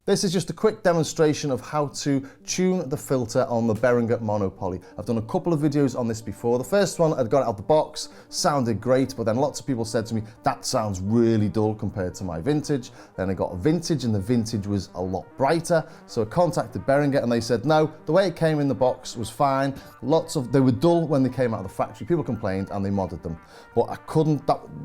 This is just a quick demonstration of how to tune the filter on the Behringer MonoPoly. I've done a couple of videos on this before. The first one, I'd got it out the box, sounded great, but then lots of people said to me, that sounds really dull compared to my vintage. Then I got a vintage and the vintage was a lot brighter. So I contacted Behringer and they said, no, the way it came in the box was fine. They were dull when they came out of the factory. People complained and they modded them. But I couldn't,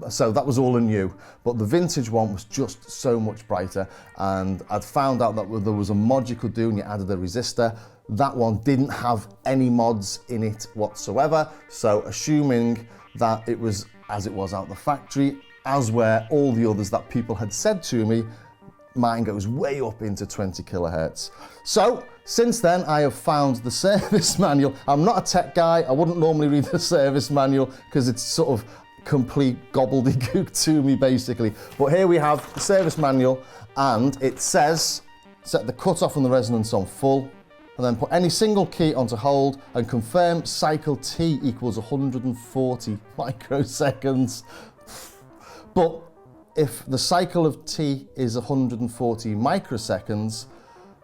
so that was all anew. But the vintage one was just so much brighter, and I'd found out that there was a mod you could do and you added a resistor. That one didn't have any mods in it whatsoever, so assuming that it was as it was out the factory, as were all the others that people had said to me, mine goes way up into 20 kilohertz. So since then I have found the service manual. I'm not a tech guy, I wouldn't normally read the service manual because it's sort of complete gobbledygook to me basically. But here we have the service manual, and it says set the cutoff and the resonance on full, and then put any single key onto hold and confirm cycle T equals 140 microseconds. But if the cycle of T is 140 microseconds,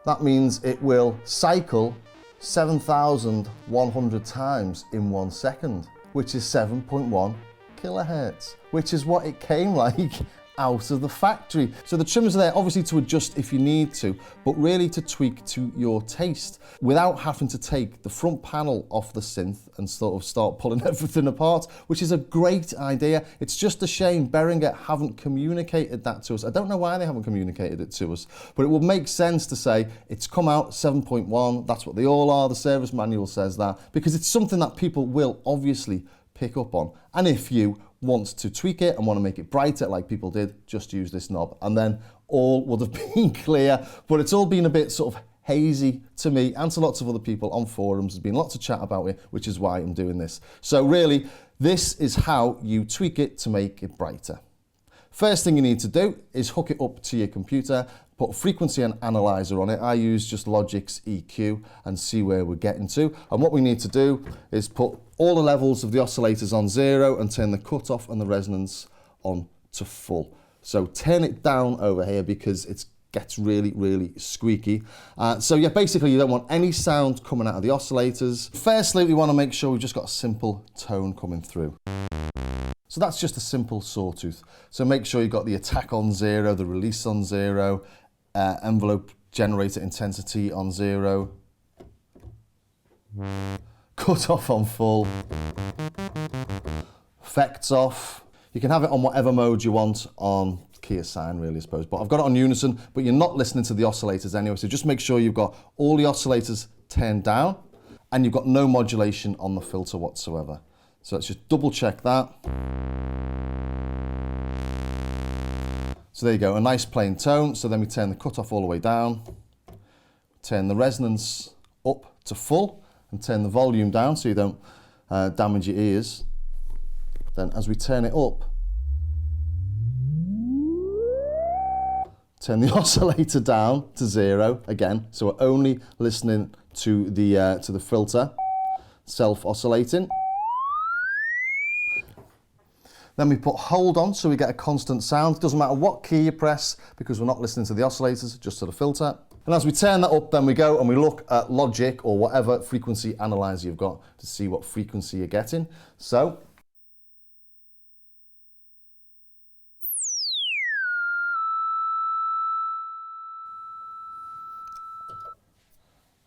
that means it will cycle 7,100 times in 1 second, which is 7.1 kilohertz, which is what it came like out of the factory. So the trimmers are there obviously to adjust if you need to, but really to tweak to your taste without having to take the front panel off the synth and sort of start pulling everything apart, which is a great idea. It's just a shame Behringer haven't communicated that to us. I don't know why they haven't communicated it to us, but it would make sense to say it's come out 7.1, that's what they all are, the service manual says that, because it's something that people will obviously pick up on. And if you want to tweak it and want to make it brighter like people did, just use this knob and then all would have been clear. But it's all been a bit sort of hazy to me and to lots of other people on forums. There's been lots of chat about it, which is why I'm doing this. So really, this is how you tweak it to make it brighter. First thing you need to do is hook it up to your computer, put a frequency and analyzer on it. I use just Logic's EQ and see where we're getting to. And what we need to do is put all the levels of the oscillators on 0 and turn the cutoff and the resonance on to full. So turn it down over here because it gets really, really squeaky. So yeah, basically you don't want any sound coming out of the oscillators. Firstly, we want to make sure we've just got a simple tone coming through. So that's just a simple sawtooth. So make sure you've got the attack on 0, the release on 0, envelope generator intensity on 0, cut off on full, effects off. You can have it on whatever mode you want on key assign really, I suppose, but I've got it on unison, but you're not listening to the oscillators anyway, so just make sure you've got all the oscillators turned down and you've got no modulation on the filter whatsoever. So let's just double check that. So there you go, a nice plain tone. So then we turn the cutoff all the way down, turn the resonance up to full, and turn the volume down so you don't damage your ears. Then as we turn it up, turn the oscillator down to 0 again, so we're only listening to the filter, self-oscillating. Then we put hold on so we get a constant sound. It doesn't matter what key you press because we're not listening to the oscillators, just to the filter. And as we turn that up, then we go and we look at Logic or whatever frequency analyzer you've got to see what frequency you're getting. So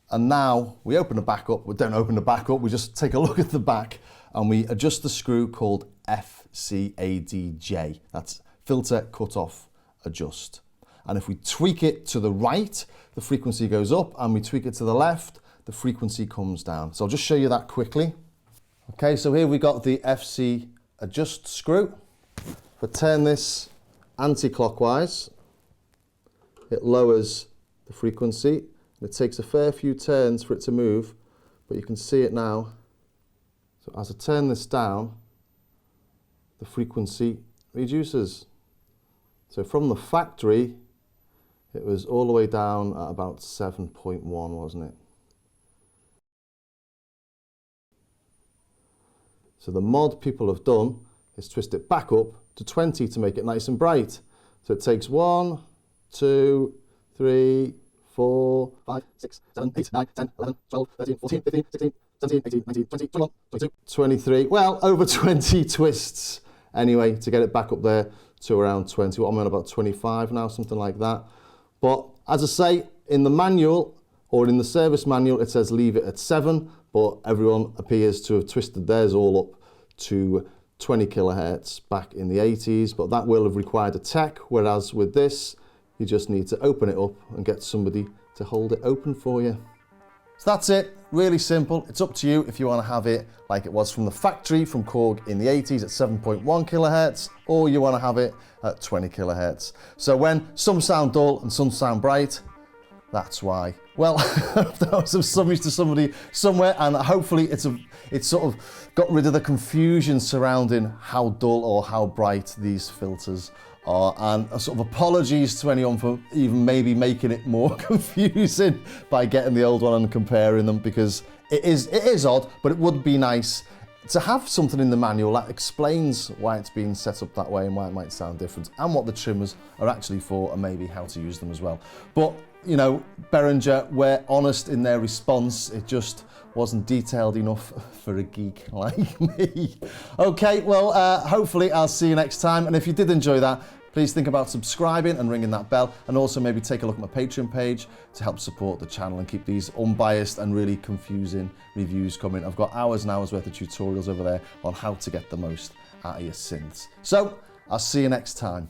and now we open the back up. We don't open the back up, we just take a look at the back and we adjust the screw called FCADJ. That's filter cutoff adjust. And if we tweak it to the right, the frequency goes up, and we tweak it to the left, the frequency comes down. So I'll just show you that quickly. Okay, so here we got the FC adjust screw. If I turn this anti-clockwise, it lowers the frequency. It takes a fair few turns for it to move, but you can see it now. So as I turn this down, the frequency reduces. So from the factory, it was all the way down at about 7.1, wasn't it? So the mod people have done is twist it back up to 20 to make it nice and bright. So it takes 1, 2, 3, 4, 5, 6, 7, 8, 9, 10, 11, 12, 13, 14, 15, 16, 17, 18, 19, 20, 21, 22, 23. Well, over 20 twists anyway to get it back up there to around 20. What I'm on about 25 now, something like that. But as I say, in the manual or in the service manual, it says leave it at 7, but everyone appears to have twisted theirs all up to 20 kilohertz back in the 80s, but that will have required a tech, whereas with this, you just need to open it up and get somebody to hold it open for you. So that's it, really simple. It's up to you if you want to have it like it was from the factory from Korg in the 80s at 7.1 kilohertz, or you want to have it at 20 kilohertz. So when some sound dull and some sound bright, that's why. Well, that was of some use to somebody somewhere, and hopefully it's sort of got rid of the confusion surrounding how dull or how bright these filters are, and a sort of apologies to anyone for even maybe making it more confusing by getting the old one and comparing them, because it is odd, but it would be nice to have something in the manual that explains why it's been set up that way and why it might sound different, and what the trimmers are actually for, and maybe how to use them as well. But you know, Behringer were honest in their response. It just wasn't detailed enough for a geek like me. Okay, well, hopefully I'll see you next time. And if you did enjoy that, please think about subscribing and ringing that bell, and also maybe take a look at my Patreon page to help support the channel and keep these unbiased and really confusing reviews coming. I've got hours and hours worth of tutorials over there on how to get the most out of your synths. So I'll see you next time.